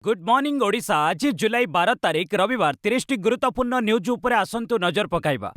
Good morning Odisha. आज जुलाई 12 तारिख रविवार 30 गुरुत्वपूर्ण न्यूज उपरे आसंतु नजर पकाइबा।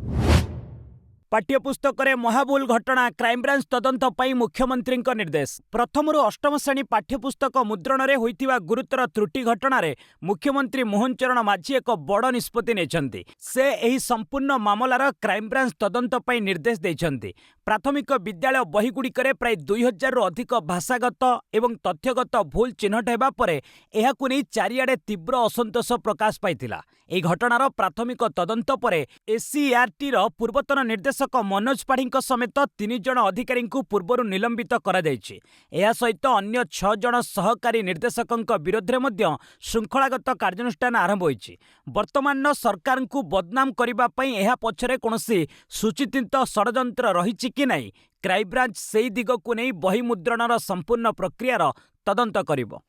पाठ्यपुस्तक महाबुल घटना क्राइमब्रांच तदंत पई मुख्यमंत्री निर्देश। प्रथम अष्टम श्रेणी पाठ्यपुस्तक मुद्रण में होइतिबा गुरुतर त्रुटि घटना रे मुख्यमंत्री मोहन चरण माझी एक बड़ निष्पत्ति नेछंती। से एही संपूर्ण मामलार क्राइमब्रांच तदंत पई निर्देश देछंती। प्राथमिक विद्यालय बहीगुड़िकरे प्राय 2000 रु अधिक भाषागत एवं तथ्यगत भूल चिन्हट हेबा परे एहाकु नै चारिआडे तीव्र असंतोष प्रकाश पाइथिला। एही घटनार प्राथमिक तदंत परे एससीईआरटी रो पूर्वतन निर्देशक मनोज पाढ़ी समेत 3 जण अधिकारी पूर्व निलंबित करा जायछि। एहा सहित अन्य 6 जण सहकारी निर्देशकंक विरोध में मध्य श्रृंखलागत कार्यानुष्ठान आरंभ होइछि। वर्तमान सरकार को बदनाम करिबा पई एहा पछरे कोनोसी सुचिन्तित षडयंत्र रहिछि कि नहीं, क्राइमब्रांच सेही दिगकु नै बही मुद्रणर संपूर्ण प्रक्रियार तदंत करिबो।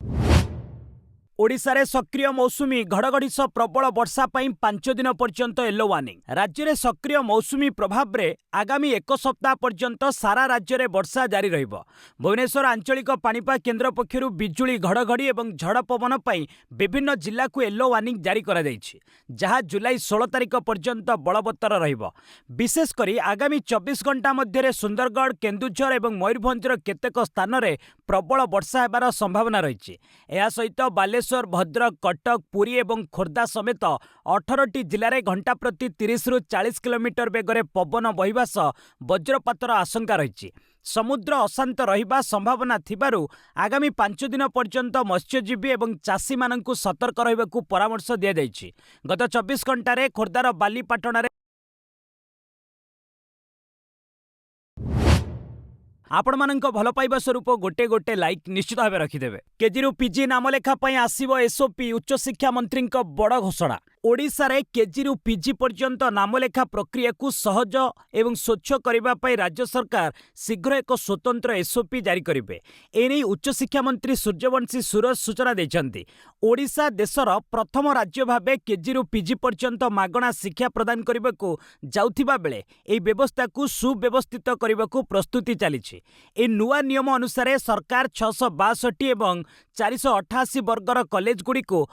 ओडिशा रे सक्रिय मौसुमी घड़घड़ी सह प्रबल वर्षा पई 5 दिन पर्यंत येलो वार्निंग। राज्य में सक्रिय मौसुमी प्रभाव रे आगामी एक सप्ताह पर्यंत सारा राज्य में वर्षा जारी रहिबो। भुवनेश्वर आंचलिक पाणीपाग केन्द्र पक्षरु बिजुली घड़घड़ी और झड़ पवन पई विभिन्न जिला को येलो वार्निंग जारी करा जायछि, जहां जुलाई 16 तारिख पर्यंत बलवत्तर रहिबो। विशेष करी आगामी 24 घंटा मध्य सुंदरगढ़, केन्दुझर और मयूरभंजर केतेक स्थान में प्रबल वर्षा हेबार संभावना रही। यह सहित बालेश्वर, भद्रक, कटक, पुरी और खोर्धा समेत 18टी जिले में घंटा प्रति 30 रु 40 किलोमीटर बेगर पवन बहिबा सह वज्रपातर आशंका रही। समुद्र अशांत रहिबा संभावना थिबारु आगामी 5 दिन पर्यंत मत्स्यजीवी और चाषी माननकु सतर्क रहिबाकु परामर्श दिया जायछि। गत 24 घंटार खोर्धार बालीपाटण आपण मानक भल पाइबा स्वरूप गोटे गोटे लाइक निश्चित भाव रखिदेवे। केजी पीजी नामलेखा आसीबो एसओपी। उच्च शिक्षा मंत्री बड़ घोषणा। ओडिशा रे केजी पीजी पर्यंत नामलेखा प्रक्रिया को सहज एवं स्वच्छ करने राज्य सरकार शीघ्र एक स्वतंत्र एसओपी जारी करेंगे। एने उच्च शिक्षा मंत्री सूर्यवंशी सूरज सूचना देछंती। ओडिशा देशर प्रथम राज्य भावे केजी पीजी पर्यंत मागणा शिक्षा प्रदान करने को जाउथिबा बेले एही व्यवस्था को सुव्यवस्थित करने को प्रस्तुति चली। ए नुआ नियम अनुसार सरकार 662 एवं 488 वर्गर कॉलेज गुड़ी को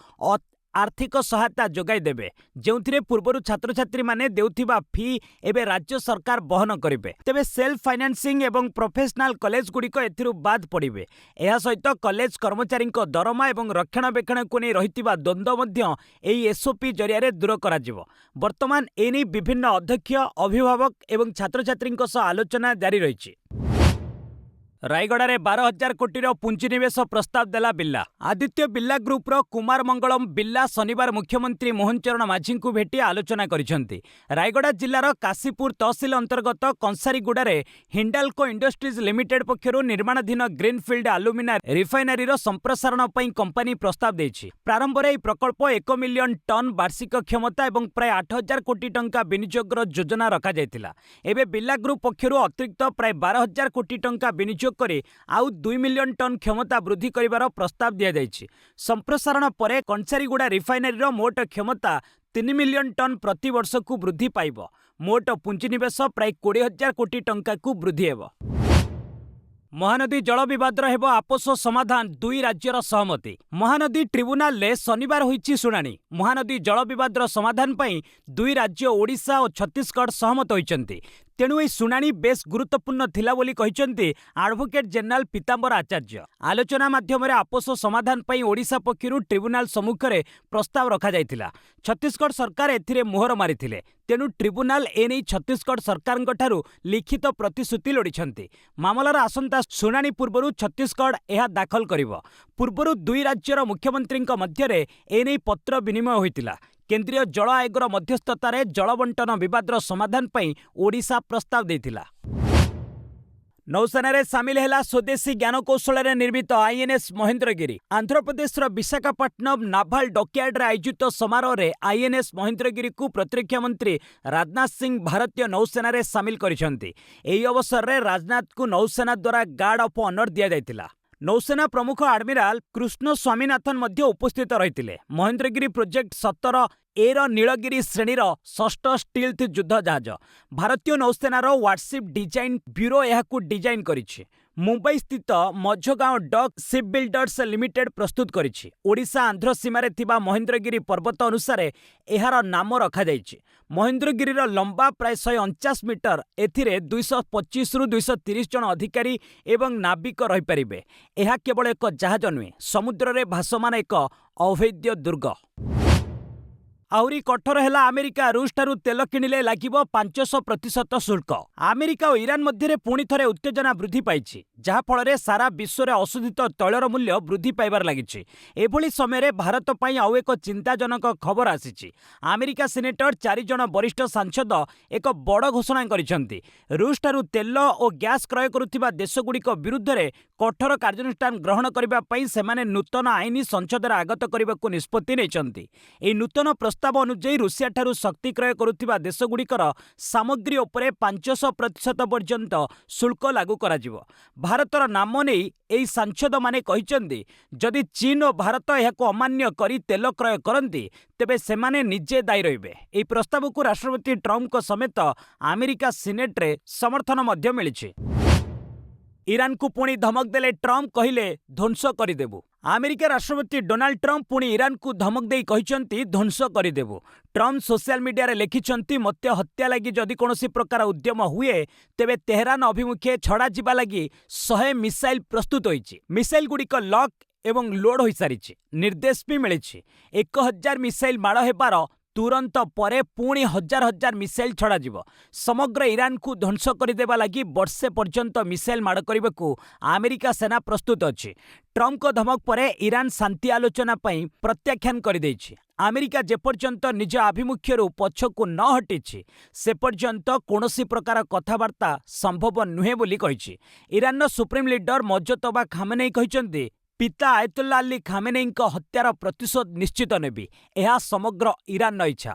आर्थिक सहायता जोगाई देबे, जेउथिरे पूर्वरु छात्र छात्री माने देउथिबा फी एबे राज्य सरकार बहन करिवे। तेबे सेल्फ फाइनेंसिंग एवं प्रोफेशनल कॉलेज गुड़िक एथिरु बाद पड़िबे। एहा सहित कॉलेज कर्मचारी दरमा एवं रक्षणाबेक्षण को नहीं रहितिबा द्वंद्व मध्य एही एसओपी जरिया दूर कराजिवो। वर्तमान एने विभिन्न अध्यक्ष, अभिभावक एवं छात्र छात्री आलोचना जारी रही। रायगड़ा रे 12,000 कोटीर पुंजीनिवेश प्रस्ताव देला बिल्ला। आदित्य बिल्ला ग्रुपर कुमार मंगलम बिल्ला शनिवार मुख्यमंत्री मोहन चरण माझी को भेटी आलोचना करिसेंती। रायगड़ा जिलार काशीपुर तहसिल अंतर्गत कंसारीगुड़ा हिंडाल्को इंडस्ट्रीज लिमिटेड पक्षरु निर्माणाधीन ग्रीनफिल्ड आलुमिना रिफाइनरी संप्रसारण पई कंपनी प्रस्ताव देछि। प्रारंभ में प्रकल्प 1 मिलियन टन वार्षिक क्षमता और प्राय 8,000 कोटी टंका विनियोगर योजना रखा जायतिला। एबे बिल्ला ग्रुप पक्षरु अतिरिक्त प्राय 12,000 कोटी टंका विनियोग करे आउ 2 मिलियन टन क्षमता वृद्धि करिवार प्रस्ताव दिया जायछि। संप्रसारण परे कंसारीगुड़ा रिफाइनरी मोट क्षमता 3 मिलियन टन प्रति वर्ष को वृद्धि पाइब। मोट पुंजीनिवेश प्राय 20,000 कोटी टंका को वृद्धि हेब। महानदी जल विवादर हेब आपोष समाधान, दुई राज्यर सहमति। महानदी ट्रिब्यूनाल ले शनिवार होईछि शुणाणी। महानदी जल विवादर समाधान पई दुई राज्य ओडिशा और छत्तीसगढ़ सहमत होइछन्ति। तेणु यह शुणाणी बेस गुरुत्वपूर्ण थिला बोली कहिसेंती एडवोकेट जनरल पीतांबर आचार्य। आलोचना माध्यम आपोष समाधान पई ओडिशा पक्षरु ट्रिब्यूनाल सम्मुख में प्रस्ताव रखा जायतिला। छत्तीसगढ़ सरकार एथिरे मोहर मारिथिले। तेणु ट्रिब्यूनाल एने छत्तीसगढ़ सरकार ठारू लिखित प्रतिश्रुति लोड़िछन्ति। मामलार आसंता शुणाणी पूर्व छत्तीसगढ़ यह दाखल करिवो। पूर्व दुई राज्यर मुख्यमंत्री मध्य एने पत्र विनिमय होइतिला। केंद्रीय जल आयोगर मध्यस्थतार जलबंटन विवादर समाधान पई ओडिशा प्रस्ताव देथिला। नौसेना सामिल है स्वदेशी ज्ञानकौशल निर्मित INS Mahendragiri. Andhra Pradesh Visakhapatnam naval dockyard आयोजित समारोह में आईएनएस महेंद्रगिरी को प्रतिरक्षा मंत्री राजनाथ सिंह भारतीय नौसेना सामिल करिसेंती। एही अवसर में राजनाथ को नौसेना द्वारा गार्ड ऑफ ऑनर दिया जायतिला। नौसेना प्रमुख आडमिराल कृष्ण स्वामीनाथन मध्य उपस्थित रहिथिले। महेंद्रगिरी प्रोजेक्ट 17 एर नीलगिरी श्रेणीर 6ठ स्टील्थ युद्ध जहाज। भारतीय नौसेनार वारशिप डिजाइन ब्यूरो यहाकू डिजाइन करिछि। मुंबई स्थित Mazagon dock shipbuilders limited प्रस्तुत करिछि। ओडिशा आंध्र सीमारे थिबा महेंद्रगिरी पर्वत अनुसार एहार नाम रखाଯାଇଛି। महेंद्रगिरीर लंबा प्राय 149 मीटर। एथिरे 225 रु 230 जन अधिकारी एवं नाविक रहिपारिबे। एहा केवल एक जहाज नुहे, समुद्र रे भासमान एक अवैध दुर्ग। आहुरी कठोर है अमेरिका रूस ठारू तेल किणिले लागिबो 500% शुल्क। अमेरिका और ईरान मध्य पुणी थे उत्तेजना वृद्धि पाई, जहाँफल सारा विश्व में अशोधित तैलर मूल्य वृद्धि पाइबार लगी। एभली समय भारत पर आउ एक चिंताजनक खबर आसी। अमेरिका सिनेटर 4 जन वरिष्ठ सांसद एक बड़ घोषणा करिसेंती। रूस ठारू तेल और गैस क्रय करुथिबा देशगुड़िक विरुद्ध में कठोर कार्यानुष्ठान ग्रहण करने से नूतन आईन संसद आगत करने को निष्पत्ति नेइचंती। एही नूतन प्रस्ताव अनुଯାयी रूसिया ठारू शक्ति क्रय करुथिबा देशगुड़िकर सामग्री उपरे 500% पर्यंत शुल्क लागू कराजिवो। भारतर नाम नहीं एही सांसद माने कहिचंदी, जदि चीन और भारत एहाको अमान्य करी तेल क्रय करंती तेबे सेमाने निजे दायी रहिबे। एही प्रस्ताव को राष्ट्रपति ट्रम्प समेत अमेरिका सिनेट रे समर्थन मध्य मिलिछि। ईरान को पुणी धमक देले ट्रम्प, कहिले ध्वंस करदेबु। अमेरिका राष्ट्रपति डोनाल्ड ट्रम्प पुणी ईरान को धमक देई कहिसंती ध्वंस करदेबु। ट्रम्प सोशल मीडिया रे लिखिसंती, मते हत्या लगी जदि कोनोसी प्रकार उद्यम हुए तेबे तेहरान अभिमुखे छड़ा जिबा लगी 100 मिसाइल प्रस्तुत होईछि। मिसाइल गुड़िक लॉक एवं लोड होई सारिछि। निर्देश भी मिलिछि। 1000 मिसाइल माड़ हेबार तुरंत परे पुणी हजार हजार मिसाइल छड़ा जिवो। समग्र ईरान को ध्वंस करदेबा लगी वर्षे पर्यंत मिसाइल माड़ करने को अमेरिका सेना प्रस्तुत अछि। ट्रम्प को धमक परे ईरान शांति आलोचना पई प्रत्याख्यान कर देछि। अमेरिका जेपर्यंत निज आभिमुख्यरू पछकु न हटिछि से पर्यंत कोनोसी प्रकार कथबार्ता संभव नुहे बोली कहिछि। ईरान सुप्रीम लीडर मजतबा खामेनेई कहिसंती, पिता आयतुल्ला अली खामेनेई हत्यार प्रतिशोध निश्चित नेबी। यह समग्र ईरान इच्छा।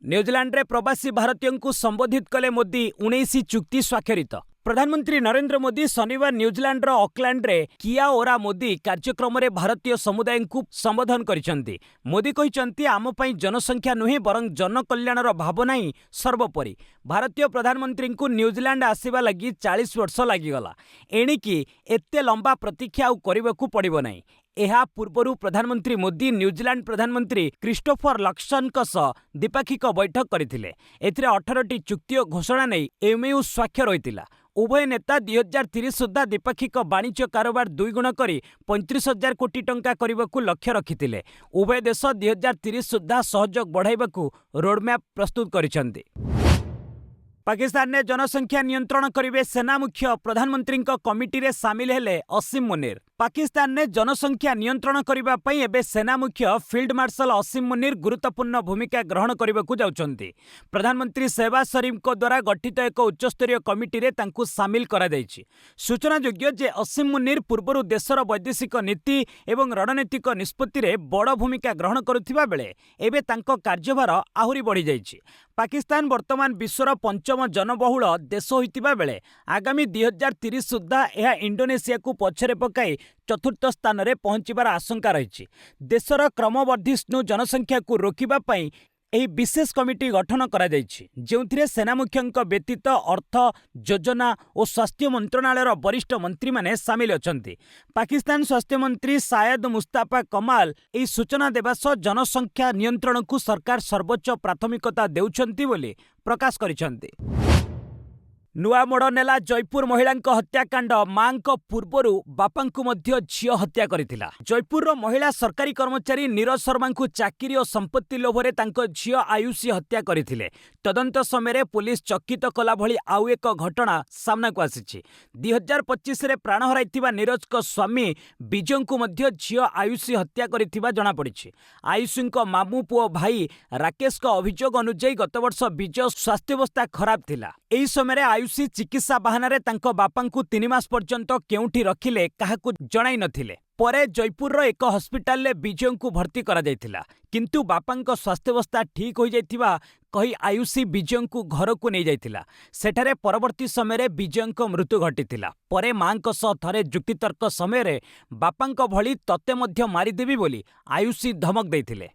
न्यूजीलैंड रे प्रवासी भारतीयों को संबोधित कले मोदी। 19 चुक्ति स्वाक्षरित। प्रधानमंत्री नरेंद्र मोदी शनिवार न्यूजीलैंड रो ऑकलैंड रे किया ओरा मोदी कार्यक्रम रे भारतीय समुदाय को संबोधन करिसेंती। मोदी कहिसेंती, आम पई जनसंख्या नुहे बरं जनकल्याणर भावना ही सर्वोपरि। भारतीय प्रधानमंत्री को न्यूजीलैंड आसीबा लगी 40 वर्ष लागिगला। एणिकी एते लंबा प्रतीक्षा करबाकू पड़िबो नाही। एहा पूर्वरु प्रधानमंत्री मोदी न्यूजीलैंड प्रधानमंत्री क्रिस्टोफर लक्सन द्विपाक्षिक बैठक करथिले। एथिरे 18टी चुक्ति और घोषणा नहीं एमयू स्वाक्षर होइतिला। उभय नेता 2030 सुधा द्विपाक्षिक वाणिज्य कारोबार 2 गुण करी 35,000 कोटी टंका करबाकू लक्ष्य रखिथिले। उभय देश 2030 सुधा सहयोग बढ़ाइबाकू रोडमैप प्रस्तुत करिसेंती। पाकिस्तान ने जनसंख्या नियंत्रण करिवे सेना मुख्य प्रधानमंत्री कमिटी रे सामिल हेले असीम मुनीर। पाकिस्तान ने जनसंख्या नियंत्रण करिबा पई एबे सेना मुख्य फील्ड मार्शल असीम मुनीर गुरुत्वपूर्ण भूमिका ग्रहण करबाकू जाउछंती। प्रधानमंत्री शहबाज शरीफ को द्वारा गठित एक उच्चस्तरीय कमिटी रे तांकू सामिल करा दैछि। सूचना योग्य जे असीम मुनीर पूर्वरु देशर वैदेशिक नीति एवं रणनीतिक निष्पत्ति रे बड़ भूमिका ग्रहण करुथिबा बेले एबे तांको कार्यभार आहुरी बढ़ी जाइछि। पाकिस्तान वर्तमान विश्वर 5म जनबहुल देश होइतिबा बेले आगामी 2030 सुधा यह इंडोनेशिया को पछरे पकाई 4थ स्थान में पहुंचबार आशंका रही। देशर क्रमवर्धिष्णु जनसंख्या को रोकिबा पई एही विशेष कमिटी गठन करा जायछि, जेउथिरे सेना मुख्यंक व्यतीत अर्थ योजना और स्वास्थ्य मंत्रणालयर वरिष्ठ मंत्री माने सामिल अछंती। पाकिस्तान स्वास्थ्य मंत्री शायद मुस्ताफा कमाल एही सूचना देबा सह जनसंख्या नियंत्रण को सरकार सर्वोच्च प्राथमिकता देउछंती बोली प्रकाश करिसंती। नुआ मोड़ नेला जयपुर महिला हत्याकांड। मां पूर्वरु बापांकु मध्य झियो हत्या करिथिला। जयपुर महिला सरकारी कर्मचारी नीरज शर्मा को चाकरी और संपत्ति लोभरे तांको झियो आयुषी हत्या करिथिले। तदंत समय पुलिस चकित कला भली आउ एक घटना सामना को आसीछि। 2025 रे प्राण हराइथिबा नीरज को स्वामी विजय को मध्य झियो आयुषी हत्या करिथिबा जणा पड़िछि। आयुषी मामू पुओ भाई राकेश को अभियोग अनुଯାयी गत वर्ष विजय स्वास्थ्यावस्था खराब थिला। एही समय आयुषी चिकित्सा बाहाना तांको बापांकु 3 मास पर्यंत केउठी रखिले काहाकू जणाई नथिले। परे जयपुर एक हस्पिटाल रे विजय को भर्ती करा जायथिला, किंतु बापांको स्वास्थ्यावस्था ठीक हो जायथिबा कही आयुषी विजय को घर को नहीं जायथिला। सेठारे परवर्ती समय विजय को मृत्यु घटिथिला। परे मांको सह थरे जुक्तितर्क समय बापांको भली तते मध्य मारिदेबी बोली आयुषी धमक देथिले।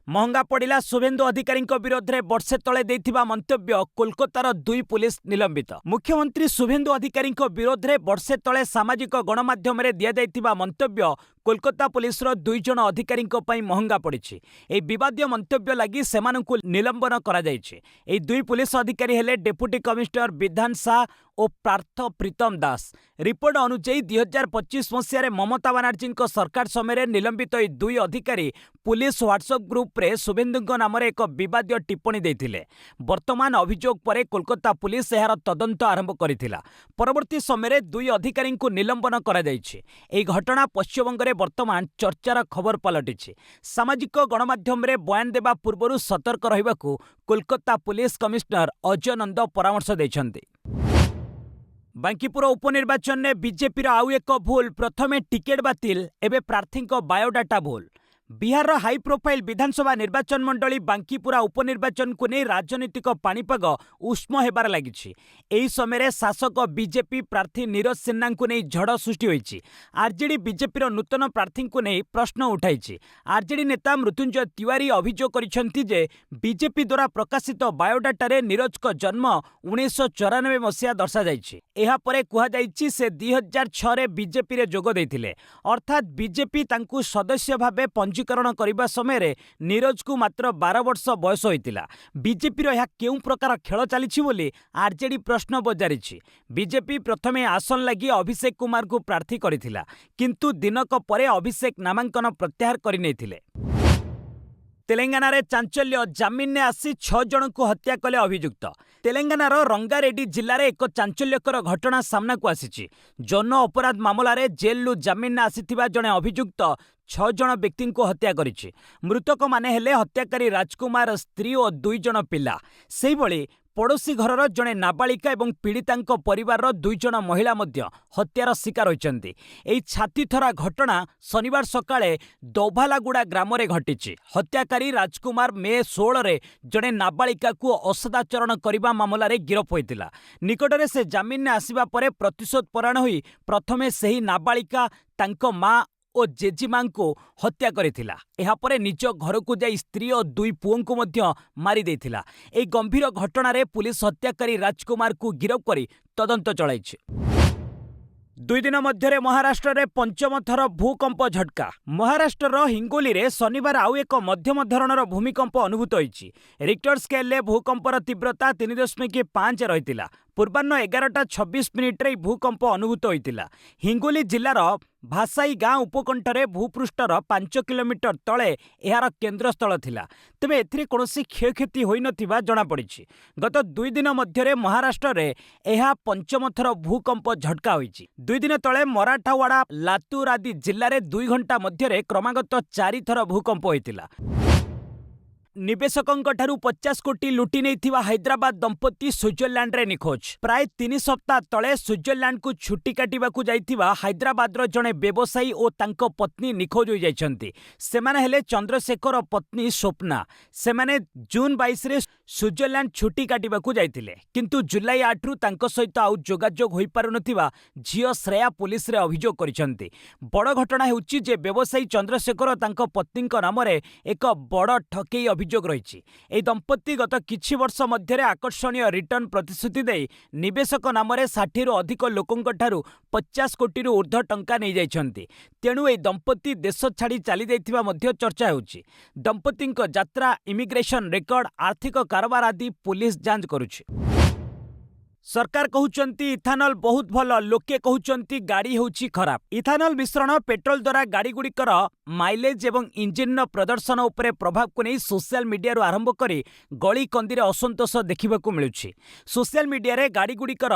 महंगा पड़िला शुभेन्दु अधिकारी विरोध में वर्षे तले देथिबा मंतव्य कोलकातार 2 पुलिस निलंबित। मुख्यमंत्री शुभेन्दु अधिकारी विरोध में वर्षे तले सामाजिक गणमाध्यम रे दिया जाइथिबा मंतव्य कोलकाता पुलिसर 2 जण अधिकारी महंगा पड़ी। ए विवादीय मंतव्य लगी सेमानंकु निलंबन करा जायछि। ए 2 पुलिस अधिकारी हेले डेप्यूटी कमिश्नर विधान शाह और पार्थ प्रीतम दास। रिपोर्ट अनुଯାୟୀ 2025 मसीह ममता बानार्जी सरकार समय निलंबित ए 2 अधिकारी पुलिस व्हाट्सएप ग्रुप रे शुभेन्दु नाम एक विवादीय टिप्पणी देथिले। वर्तमान अभियोग पर कोलकाता पुलिस एहार तदंत आरंभ करथिला। परवर्ती समय 2 अधिकारी निलंबन करा जायछि। ए घटना पश्चिमबंग रे वर्तमान चर्चार खबर पलटिछि। सामाजिक गणमाध्यम रे बयान देबा पूर्वरु सतर्क रहिबाकू कोलकाता पुलिस कमिश्नर अजय नंद परामर्श दैछन्ति। बांकीपुर उपनिर्वाचन में बीजेपी आउ एक भूल, प्रथमे टिकेट बातिल एवं प्रार्थी बायोडाटा भूल। बिहार हाई प्रोफाइल विधानसभा निर्वाचन मंडली बांकीपुरा उपनिर्वाचन को नहीं राजनीतिक पाणीपाग उष्म होबार लगी। एही समय शासक बीजेपी प्रार्थी नीरज सिन्हा को नहीं झड़ सृष्टि होईछि। आरजेडी बीजेपी नूतन प्रार्थी को नहीं प्रश्न उठाई। आरजेडी नेता मृत्युंजय तिवारी अभियोग करिसेंति जे बीजेपी द्वारा प्रकाशित बायोडाटा नीरज को जन्म 1994 मसीहा दर्शा जाइछि। एहा परे कुहा जाइछि से 2006 रे बीजेपी रे जोग दैथिले। अर्थात बीजेपी तांकु सदस्य भाबे पंजीकरण करने समय नीरज को मात्र 12 वर्ष बयस होता। बीजेपी यह केउं प्रकार खेल चली बोली आरजेडी प्रश्न बजारिछि। बीजेपी प्रथमे आसन लगी अभिषेक कुमार को प्रार्थी करथिला, किंतु दिनक परे अभिषेक नामांकन प्रत्याहार करनेथिले। तेलंगाना रे चांचल्य, जामिन ने आसी 6 जन को हत्या कले अभियुक्त। तेलंगानार रंगारेड्डी जिले में एक चांचल्यकर घटना सामना को आसी। जन अपराध मामला रे जेलु जामिन आसीथिबा जने अभियुक्त 6 जन व्यक्ति को हत्या करिछि। मृतक माने हेले हत्याकारी राजकुमार, स्त्री और 2 जन पिला। सेहि भली पड़ोशी घरर जड़े नाबालिका और पीड़िता परिवार 2 जन महिला मध्य हत्यार शिकार होइछन्ति। एही छातीथरा घटना शनिवार सकाळे दौभालागुड़ा ग्राम में घटी। हत्याकारी राजकुमार मे 16 रे जड़े नाबालिका को असदाचरण करने मामला रे गिरफ होइतिला। निकटरे से जामिन ने आसिबा परे प्रतिशोध परायण होई प्रथमे सेही नाबालिका तांको माँ और जेजीमा को हत्या करिथिला। एहा परे निज घर को जाई स्त्री और 2 पुओं को मध्य मारी देथिला। ए गंभीर घटना रे पुलिस हत्याकारी राजकुमार को गिरफ करी तदंत चलाइछि। 2 दिन मध्य महाराष्ट्र रे पंचम थर भूकंप झटका। महाराष्ट्र हिंगोली रे शनिवार आउ एक मध्यम धरणर भूमिकंप अनुभूत होइछि। रिक्टर स्केल भूकंपर तीव्रता 3.5 रहितिला। पूर्वाह्न 11:26 रे भूकंप अनुभूत होइतिला। हिंगोली जिलार भासाई गाँ उपकंठरे भूपृष्ठर 5 किलोमीटर तले एहार केन्द्रस्थल थिला। तेबे एथिरे कोनोसी क्षयक्षति होई नथिबा जणा पड़िछि। गत 2 दिन मध्य महाराष्ट्र रे एहा पंचम थर भूकंप झटका होइछि। 2 दिन तले मराठावाड़ा, लातूर आदि जिल्ला रे 2 घंटा मध्य क्रमागत 4 थर भूकंप होइतिला। निवेशकों ठारू 50 कोटी लुटि नहीं हैदराबाद दंपति स्विट्जरलैंड रे निखोज। प्राय 3 सप्ताह तले स्विट्जरलैंड को छुट्टी काटिबाकू जाइथिबा हैदराबाद जड़े व्यवसायी और तांको पत्नी निखोज हो जाइछन्ति। सेमाने हेले चंद्रशेखर पत्नी स्वप्ना। सेमाने जून 22 रे स्विट्जरलैंड छुट्टी काटिबाकू जाइथिले, किंतु जुलाई 8 रु तांको सहित आउ जोगाजोग होई पारुनथिबा झियो श्रेया पुलिस रे अभियोग करिसन्ति। बड़ घटना हेउछि जे व्यवसायी चंद्रशेखर तांको पत्नी नाम रे एक बड़ ठकेई अभियोग रही। ए दंपति गत किछि वर्ष मध्य आकर्षणीय रिटर्न प्रतिश्रुति दे निवेशक नाम 60 रु अधिक लोकों ठारू 50 कोटी ऊर्ध्व टंका नहीं जाइछन्ति। तेणु ए दंपति देश छाड़ी चली जाइथिबा मध्य चर्चा होउछि। दंपति यात्रा, इमिग्रेशन रेकर्ड, आर्थिक कारोबार आदि पुलिस जांच करुछि। सरकार कहउचंती इथानल बहुत भल, लोके कहउचंती गाड़ी होउछि खराब। इथानल मिश्रण पेट्रोल द्वारा गाड़ी गुड़िकर माइलेज एवं इंजिन प्रदर्शन उपरे प्रभाव को नहीं सोशल मीडिया आरंभ करी गली कंदी असंतोष देखा मिलुछि। सोशल मीडिया रे गाड़ी गुड़िकर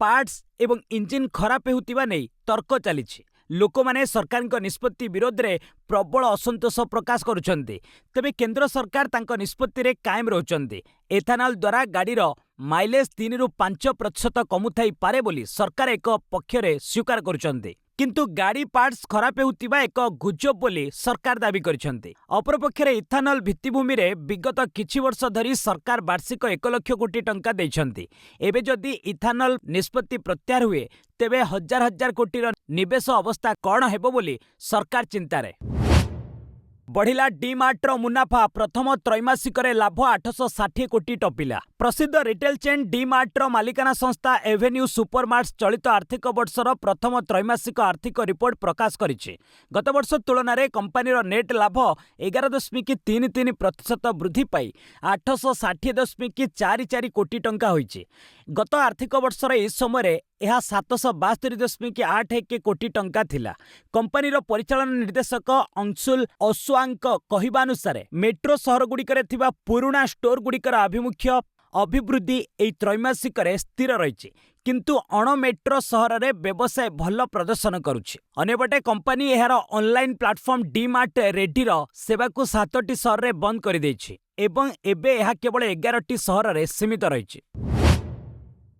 पार्ट्स एवं इंजिन खराब हेउतिबा नै तर्क चलिछि। लोक माने सरकार निष्पत्ति विरोध में प्रबल असंतोष प्रकाश करुछन्ति। तेबे केंद्र सरकार तांको निष्पत्ति रे कायम रहउछन्ति। एथानल द्वारा गाड़ीर माइलेज 3 रु 5% कमुथाई पारे बोली सरकार एक पक्षरे स्वीकार करुछन्ति, किंतु गाड़ी पार्ट्स खराब हेउतिबा एक गुजब बोली सरकार दाबी करिसन्ति। अपरपक्षरे इथानल भित्तिभूमि रे विगत किछि वर्ष धरी सरकार वार्षिक 1 लाख कोटी टंका दैछन्ति। एबे जदि इथानल निष्पत्ति प्रत्याहार हुए तेबे हजार हजार कोटीर निवेश अवस्था कौन हेबो बोली सरकार चिंतारे। बढ़िला डीमार्टर मुनाफा प्रथम त्रैमासिक लाभ 860 कोटी टपिला। प्रसिद्ध रिटेल चेन डीमार्टर मालिकाना संस्था एवेन्यू सुपरमार्ट्स चलित आर्थिक वर्षर प्रथम त्रैमासिक आर्थिक रिपोर्ट प्रकाश करिछि। गत वर्ष तुलन में कंपनीर नेट लाभ 11.33% वृद्धि पाई 860.44 कोटी टंका होइछि। गत आर्थिक वर्षर ए समय यह 772.81 कोटी टंका थिला। कंपनीर परिचालन निर्देशक अंशुल ओसवांग कहिबानुसार मेट्रो सहर गुड़िकर थिबा पुराना स्टोर गुड़िकर आभिमुख्य अभिवृद्धि एई त्रैमासिक स्थिर रही किंतु अण मेट्रो सहर रे व्यवसाय भल प्रदर्शन करुछि। अन्यपटे कंपनी एहार ऑनलाइन प्लेटफॉर्म डीमार्ट रेडीर सेवा को 7टी सहर रे बंद कर देछि एवं एबे यह केवल 11टी सहर रे सीमित रही।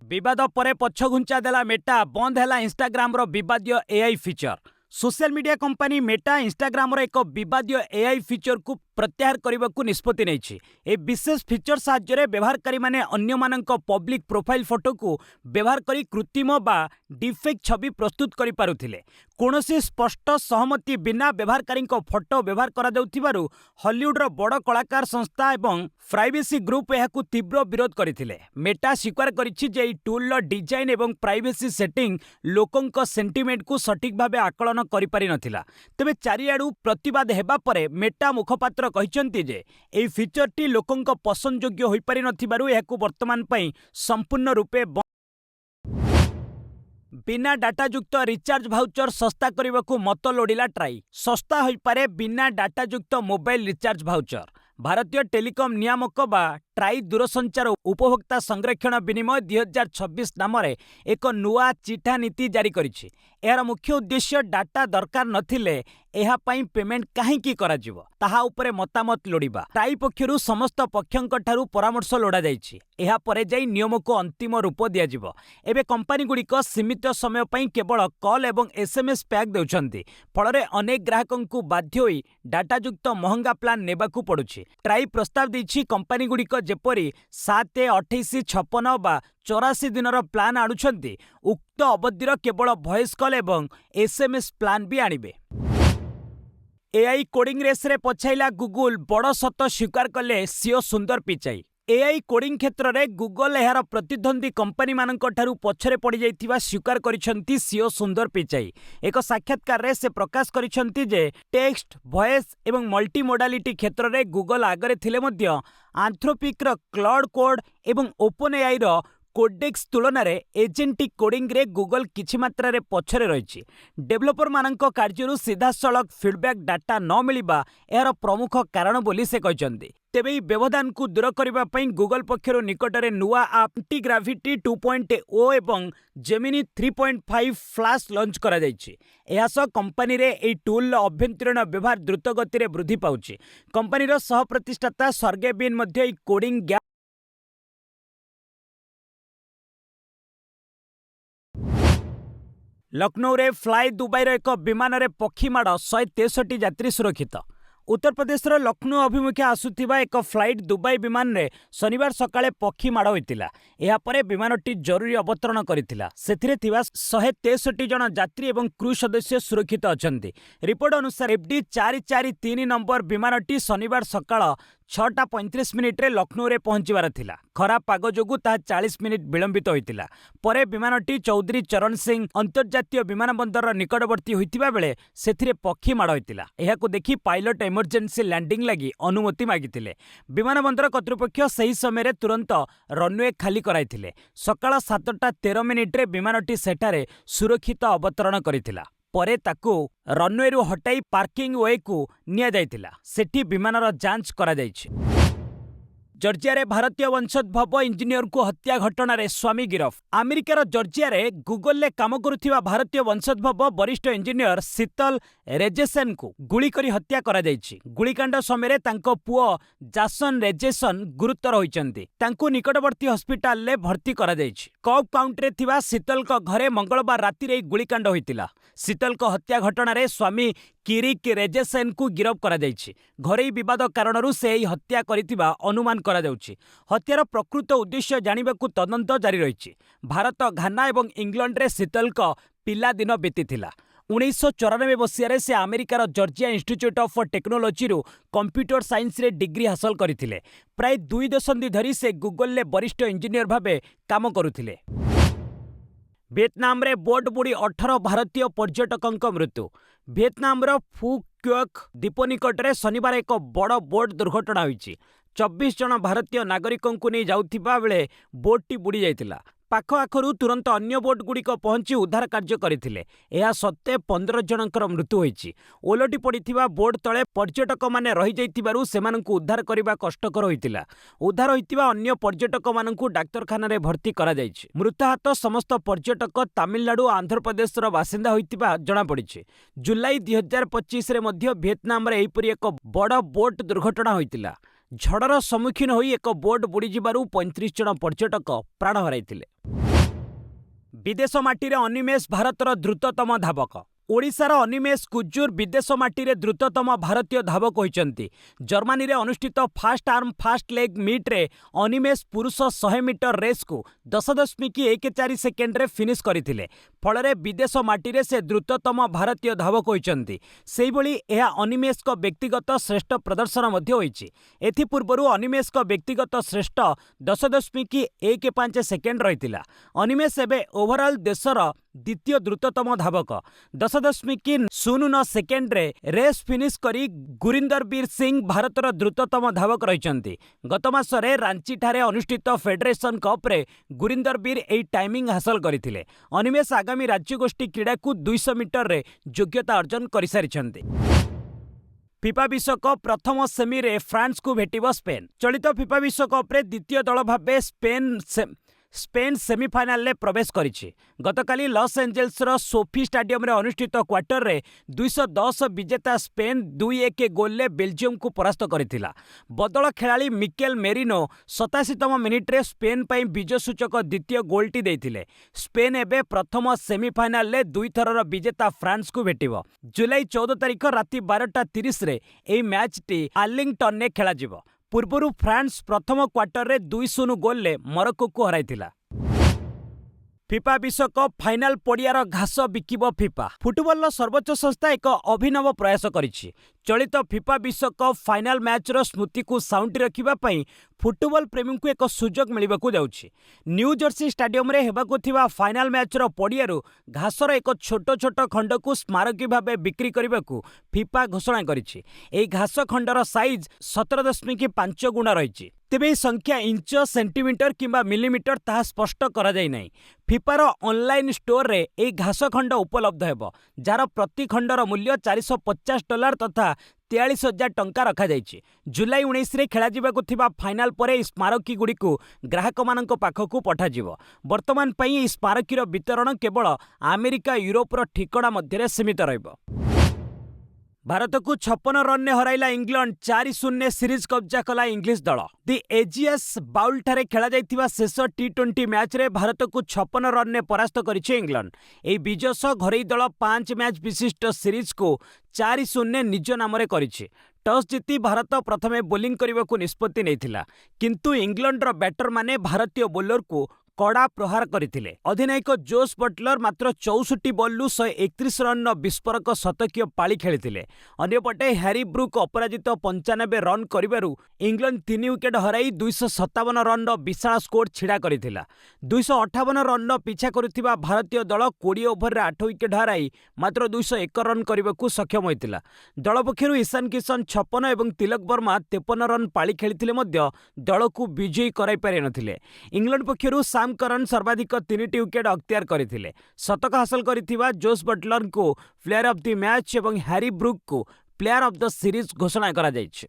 विवाद परे पछघुंचा देला मेटा, बंद हैला इंस्टाग्राम रो विवादीय AI feature. Social media company Meta Instagram रो एक विवादीय एआई फीचर को प्रत्याहार करने निष्पत्ति नहीं। ए विशेष फीचर साहाय्य व्यवहारकारी माने अन्य मानक पब्लिक प्रोफाइल फोटो को व्यवहार करी कृत्रिम बा डिफेक्ट छवि प्रस्तुत करि पारुथिले। कोनोसी स्पष्ट सहमति बिना व्यवहारकारी फोटो व्यवहार करा जाउथिबारु हॉलीवुड रो बड़ कलाकार संस्था एवं प्राइवेसी ग्रुप यहाकू तीव्र विरोध करथिले। मेटा स्वीकार करिछि जे ई टूल रो डिजाइन एवं प्राइवेसी सेटिंग लोकंक सेंटिमेंट को सटीक भाबे आकलन करि पारि नथिला। तेबे चारियाडू प्रतिवाद हेबा परे मेटा मुखपात्र कहिसंती जे एई फीचरटी लोकंक पसंद योग्य होई पारि नथिबारु यहाकू वर्तमान पई संपूर्ण रूपे बिना डाटायुक्त रिचार्ज भाउचर सस्ता करने मत लोड़िला ट्राई। सस्ता होई पारे बिना डाटायुक्त मोबाइल रिचार्ज भाउचर। भारतीय टेलीकॉम नियामक बा ट्राई दूरसंचार उपभोक्ता संरक्षण विनिमय 2026 नाम एक नुआ चिठा नीति जारी करिछि। एहार मुख्य उद्देश्य डाटा दरकार नथिले एहा पई पेमेंट काहेकि कराजिवो ताहा उपरे मतामत लोड़िबा। ट्राई पक्षरु समस्त पक्षंक ठारू परामर्श लोड़ा जाइछि। एहा परे जाई नियम को अंतिम रूप दियाजिवो। एबे कंपनी गुड़िक सीमित समय पई केवल कॉल एवं एसएमएस पैक देउछन्ति। फलरे अनेक ग्राहकंकु बाध्य होई डाटायुक्त महंगा प्लान नेबाकू पड़ुछि। ट्राई प्रस्ताव दैछि कंपनी गुड़िक जेपरी 7, 28, 56 बा 84 दिनर प्लान आणुछन्ति उक्त अवधिर केवल वॉइस कॉल एवं एसएमएस प्लान भी आनिबे। एआई कोडिंग रेस रे पछाइला गूगल, बड़ सत स्वीकार कले सीओ सुंदर पिचाई। एआई कोडिंग क्षेत्र में गूगल एहार प्रतिद्वंदी कंपनी मानक ठारू पछरे पड़ जाइथिबा स्वीकार करिसेंती सीओ सुंदर पिचाई। एक साक्षात्कार रे से प्रकाश करिसेंती जे टेक्स्ट, वॉइस एवं मल्टी मोडालिटी क्षेत्र में गूगल आगरे थिले मध्य आंथ्रोपिक रो क्लाउड कोड एवं ओपन एआई रो कोडेक्स तुलन में एजेंटिक कोडिंग रे गूगल किछि मात्रा रे पछरे रहिछि। डेवलपर मानक कार्यरु सीधा सड़क फीडबैक डाटा न मिलिबा एहार प्रमुख कारण बोली से कहिसंती। तेबे ई व्यवधान को दूर करबा पई गूगल पक्षरु निकटरे नुआ आप एंटी-ग्राविटी 2.0 एवं जेमिनी 3.5 फ्लैश लॉन्च करा जायछि। एहास कंपनी रे एई टूल अभ्यंतरीण व्यवहार द्रुत गति रे वृद्धि पाउछि। कंपनीर सह प्रतिष्ठाता सर्गे बिन मध्य ई कोडिंग गैप लखनऊ रे फ्लाई दुबई रो एक विमान रे पक्षी माड़ 163 यात्री सुरक्षित। उत्तर प्रदेश लखनऊ अभिमुखे आसुथिबा एक फ्लाइट दुबई विमान रे शनिवार सकाळे पक्षी माड़ होइतिला। एहा परे विमानटी जरूरी अवतरण करितिला। सेथिरे थिबा 163 जन यात्री एवं क्रू सदस्य सुरक्षित अछंती। रिपोर्ट अनुसार एफडी 443 नंबर विमानटी शनिवार सकाळ 6:35 रे लखनऊ रे पहुंचीबार थिला। खराब पाग जोगु ता 40 मिनिट विलंबित होइतिला। परे विमानटी चौधरी चरण सिंह अंतर्जातीय विमानबंदर निकटवर्ती होइतिबा बेले सेथिरे पक्षी माड़ होइतिला। एहाकु देखि पायलट इमरजेंसी लैंडिंग लगी अनुमति मागितिले। विमानबंदर कर्तृपक्ष सही समय रे तुरंत रनवे खाली कराइथिले। सकाळ 7:13 रे विमानटी सेठारे सुरक्षित अवतरण करितिला। परे ताकू रनवे रु हटाई पार्किंग वे को निया जाइतिला। सेठी विमानर जांच करा जाइछि। जर्जिया रे भारतीय वंशोद्भव इंजीनियर को हत्या घटना रे स्वामी गिरफ। अमेरिकार जर्जिया रे गूगल ले काम करुथिबा भारतीय वंशोद्भव वरिष्ठ इंजीनियर शीतल रेजेसन को गुली करी हत्या करा जाइछि। गुलीकांड समय तांको पुओ जासन रेजेसन गुरुतर होइचंती। तांको निकटवर्ती हॉस्पिटल ले भर्ती करा जाइछि। कॉब काउंटी रे थिबा शीतल को घरे मंगलवार राति रे गुलीकांड होइतिला। शीतल को हत्या घटना रे स्वामी किरिक रेजेसन को गिरफ करा जाइछि। घरे विवाद कारणरू से ही हत्या करितिबा अनुमान करा जाउछि। हत्यार प्रकृत उद्देश्य जानिबाकू तदंत जारी रहिछि। भारत, घाना एवं इंग्लैंड रे शीतल को पिला दिन बीतीथिला। 1994 मसीह से अमेरिकार Georgia institute of technology computer science रे डिग्री हासिल करथिले। प्राय 2 दशंधि धरी से गूगल ले वरिष्ठ इंजीनियर भाबे काम करुथिले। वियतनाम रे बोट बुड़ी 18 भारतीय पर्यटकंक मृत्यु। वियतनाम रो फू क्योक द्वीप निकट में शनिवार एक बड़ बोट दुर्घटना होईची। 24 जन भारतीय नागरिकों को नहीं जाउथिबा बेले बोटटी बुड़ी जाइतिला। पाख आखरू तुरंत अन्य बोट गुड़िक पहुंची उद्धार कार्य करथिले। एहा सत्ते 15 जनकर मृत्यु होईची। ओलटी पड़िथिबा बोट तले पर्यटक माने रही जाइतिबारु सेमानंकु उद्धार करबा कष्टकर होइतिला। उद्धार होइतिबा अन्य पर्यटक मानंकु डाक्तरखाना रे भर्ती करा जाइछि। मृताहत समस्त पर्यटक तमिलनाडु आंध्र प्रदेशर बासिंदा होइतिबा जणा पड़िछि। जुलाई 2025 रे मध्य वियतनाम रे एहिपरि एक बड़ बोट दुर्घटना होइतिला। झड़र सम्मुखीन होई एक बोट बुड़ी जिबारु 35 जन पर्यटक प्राण हराइथिले। विदेश माटी रे अनिमेष भारतर द्रुततम धावक। ओडिशार अनिमेष कुज्जुर विदेश माटी रे द्रुततम भारतीय धावक होइचंती। जर्मनी रे अनुष्ठित fast arm fast leg meet रे अनिमेष पुरुष 100 मीटर रेस को 10.14 सेकेंड रे फिनिश करथिले। फलरे विदेश माटी रे से द्रुततम भारतीय धावक होइचंती। सेहि भली एहा अनिमेष को व्यक्तिगत श्रेष्ठ प्रदर्शन मध्य होइछि। एथि पूर्वरु अनिमेष को व्यक्तिगत श्रेष्ठ 10.15 सेकेंड रहितिला। अनिमेष एबे ओवरऑल देशर द्वितीय द्रुततम धावक। 10.09 सेकेंड रे रेस फिनिश करी गुरिंदरबीर सिंह भारतर द्रुततम धावक रहिचंती। गत मासरे रांची ठारे अनुष्ठित फेडरेशन कप रे गुरिंदरबीर एई टाइमिंग हासिल करथिले। अनिमेष आगामी राज्यगोष्ठी क्रीड़ा को 200 मीटर रे योग्यता अर्जन करिसारिछंती। फिफा विश्वकप प्रथम सेमी रे फ्रांस को भेटिबो स्पेन। चलित फिफा विश्वकप रे द्वितीय दल भाबे स्पेन सेमीफाइनाल में प्रवेश करिछि। गतकाली लॉस एंजेल्स रो सोफी स्टाडियम रे अनुष्ठित क्वार्टर रे 210 विजेता स्पेन 2-1 गोल ले बेल्जियम को परास्त करिथिला। बदल खेलाड़ी मिकेल मेरिनो 87तम मिनिट रे स्पेन पई विजय सूचक द्वितीय गोलटी देइथिले। स्पेन एबे प्रथम सेमीफाइनाल ले 2 थरर विजेता फ्रांस को भेटिबो। जुलाई 14 तारिख राति 12:30 रे एई मैच टी आर्लिंगटन ने खेला जिवो। पूर्वरु फ्रांस प्रथम क्वार्टर रे 2-0 गोल ले मोरक्को को हराइथिला। फिफा विश्वकप फाइनाल पड़ियार घास बिकिब फिफा। फुटबॉल सर्वोच्च संस्था एक अभिनव प्रयास करिछि। चलित फिफा विश्वकप फाइनाल मैच रो स्मृति को साउंटी रखिबा पई फुटबॉल प्रेमी को एक सुजोग मिलिबाकू जाउछि। न्यू जर्सी स्टाडियम रे हेबाकू थिबा फाइनाल मैच रो पड़ियारू घासर एक छोट छोट खंड को स्मारकी भाबे बिक्री करबाकू फिफा घोषणा करिछि। एई घास खंडर साइज 17.5 गुणा रहिछि। तेबे संख्या इंच सेंटीमीटर किंबा मिलीमीटर ताहा स्पष्ट करा जाय नै। फिफार ऑनलाइन स्टोर रे एई घास खंड उपलब्ध हेबो, जार प्रति खंडर मूल्य $450 तथा 43,000 टंका रखा जाइछि। जुलाई 19 रे खेला जिबाकू थिबा फाइनाल परे स्मारकी गुडी को ग्राहक मानक पाखकू पठा जिवो। वर्तमान पई स्मारकीर वितरण केवल अमेरिका यूरोपर ठिकणा मध्य सीमित रहिबो। भारत को 56 रन ने हराइला इंग्लैंड। 4-0 सीरीज कब्जा कला इंग्लिश दल। दि एजीएस बाउल ठारे खेला जाइथिबा शेष टी20 मैच रे भारत को 56 रन ने परास्त करिछि इंग्लैंड। एई विजय सह घरेई दल 5 मैच विशिष्ट सीरीज को 4-0 निज नाम रे करिछि। टॉस जीति भारत प्रथमे बोलिंग करबाकू निष्पत्ति नैथिला, किंतु इंग्लैंडर बैटर माने भारतीय बोलर को कड़ा प्रहार करथिले। अधिनायक जोस बटलर मात्र 64 बॉलू 131 रन विस्फोरक शतकीय पाଳି खेलिथिले। अन्यपटे हैरी ब्रुक अपराजित 95 रन करिबारु इंग्लैंड 3 विकेट हराई 257 रन विशाल स्कोर छिड़ा करिथिला। 258 रन पिछा करुथिबा भारतीय दल 20 ओभर रे 8 विकेट हराई मात्र 201 रन करबाकू सक्षम होइतिला। दल पक्षरु ईशान किशन 56 एवं तिलक वर्मा 53 रन पाଳି खेलिथिले मध्य दल को विजयी कराई पारि नथिले। इंग्लैंड पक्षरु करन सर्वाधिक 3टी विकेट अख्तियार करथिले। शतक हासिल करिथिबा जोस बटलर को प्लेयर ऑफ द मैच एवं हैरी ब्रुक को प्लेयर ऑफ द सीरीज घोषणा करा जायछि।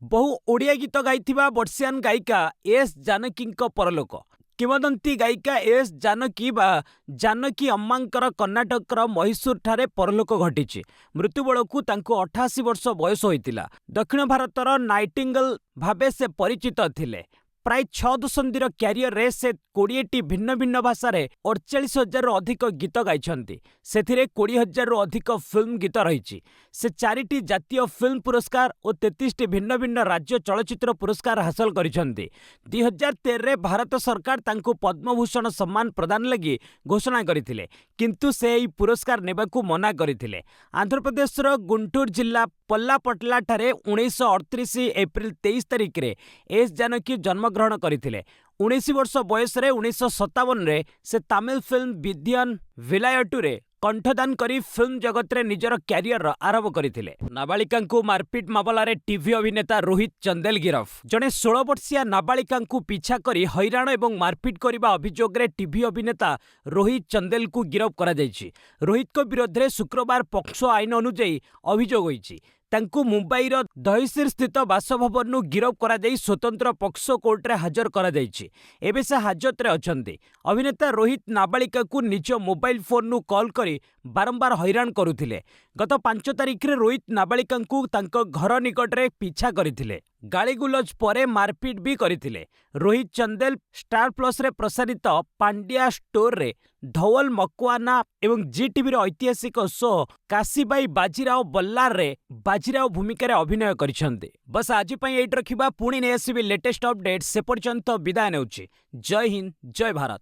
बहु ओडिया गीत गाइथिबा बर्षियान गायिका एस जानकी परलोक। किंवदंती गायिका एस जानकी बा जानकी अम्मांकर कर्णाटकर मैसूर ठारे परलोक घटिछि। मृत्यु बेलकू तांको 88 वर्ष बयस होइतिला। दक्षिण भारतर नाइटिंगेल भाबे से परिचित थिले। ପ୍ରାୟ 6 ଦଶନ୍ଧିର କ୍ୟାରିୟରରେ ସେ 20ଟି ଭିନ୍ନ ଭିନ୍ନ ଭାଷାରେ 48,000ରୁ ଅଧିକ ଗୀତ ଗାଇଛନ୍ତି। ସେଥିରେ 20,000ରୁ ଅଧିକ ଫିଲ୍ମ ଗୀତ ରହିଛି। ସେ 4ଟି ଜାତୀୟ ଫିଲ୍ମ ପୁରସ୍କାର ଓ 33ଟି ଭିନ୍ନ ଭିନ୍ନ ରାଜ୍ୟ ଚଳଚ୍ଚିତ୍ର ପୁରସ୍କାର ହାସଲ କରିଛନ୍ତି। 2013ରେ ଭାରତ ସରକାର ତାଙ୍କୁ ପଦ୍ମଭୂଷଣ ସମ୍ମାନ ପ୍ରଦାନ ଲାଗି ଘୋଷଣା କରିଥିଲେ, କିନ୍ତୁ ସେ ଏହି ପୁରସ୍କାର ନେବାକୁ ମନା କରିଥିଲେ। ଆନ୍ଧ୍ରପ୍ରଦେଶର ଗୁଣ୍ଟୁର ଜିଲ୍ଲା ପଲ୍ଲାପଟ୍ଲାଠାରେ 1938 ଏପ୍ରିଲ 23 ତାରିଖରେ ଏସ୍ ଜାନକୀ ଜନ୍ମଗ୍ରହଣ କରିଥିଲେ। 19 ବର୍ଷ ବୟସରେ 1957ରେ ସେ ତାମିଲ ଫିଲ୍ମ ବିଧିୟନ ଭିଲାୟଟୁରେ କଣ୍ଠଦାନ କରି ଫିଲ୍ମ ଜଗତରେ ନିଜର କ୍ୟାରିୟର ଆରମ୍ଭ କରିଥିଲେ। ନାବାଳିକାଙ୍କୁ ମାରପିଟ ମାମଲାରେ ଟିଭି ଅଭିନେତା ରୋହିତ ଚନ୍ଦେଲ ଗିରଫ। ଜଣେ 16 ବର୍ଷୀୟା ନାବାଳିକାଙ୍କୁ ପିଛା କରି ହଇରାଣ ଏବଂ ମାରପିଟ କରିବା ଅଭିଯୋଗରେ ଟିଭି ଅଭିନେତା ରୋହିତ ଚନ୍ଦେଲଙ୍କୁ ଗିରଫ କରାଯାଇଛି। ରୋହିତଙ୍କ ବିରୋଧରେ ଶୁକ୍ରବାର ପକ୍ସୋ ଆଇନ ଅନୁଯାୟୀ ଅଭିଯୋଗ ହୋଇଛି। ତାଙ୍କୁ ମୁମ୍ବାଇର ଦହିସର ସ୍ଥିତ ବାସଭବନରୁ ଗିରଫ କରାଯାଇ ସ୍ୱତନ୍ତ୍ର ପକ୍ସୋ କୋର୍ଟରେ ହାଜର କରାଯାଇଛି। ଏବେ ସେ ହାଜତରେ ଅଛନ୍ତି। ଅଭିନେତା ରୋହିତ ନାବାଳିକାକୁ ନିଜ ମୋବାଇଲ ଫୋନରୁ କଲ୍ କରି ବାରମ୍ବାର ହଇରାଣ କରୁଥିଲେ। ଗତ 5 ତାରିଖରେ ରୋହିତ ନାବାଳିକାଙ୍କୁ ତାଙ୍କ ଘର ନିକଟରେ ପିଛା କରିଥିଲେ। ଗାଳିଗୁଲଜ ପରେ ମାରପିଟ ବି କରିଥିଲେ। ରୋହିତ ଚନ୍ଦେଲ ଷ୍ଟାର ପ୍ଲସରେ ପ୍ରସାରିତ ପାଣ୍ଡିଆ ଷ୍ଟୋରରେ ଧୱଲ ମକୱାନା ଏବଂ ଜି ଟିଭିର ଐତିହାସିକ ଶୋ କାଶୀବାଇ ବାଜିରାଓ ବଲ୍ଲାରରେ ବାଜିରାଓ ଭୂମିକାରେ ଅଭିନୟ କରିଛନ୍ତି। ବସ୍ ଆଜି ପାଇଁ ଏଇଠି ରଖିବା, ପୁଣି ନେଇ ଆସିବି ଲେଟେଷ୍ଟ ଅପଡେଟ୍। ସେ ପର୍ଯ୍ୟନ୍ତ ବିଦାୟ ନେଉଛି। ଜୟ ହିନ୍ଦ, ଜୟ ଭାରତ।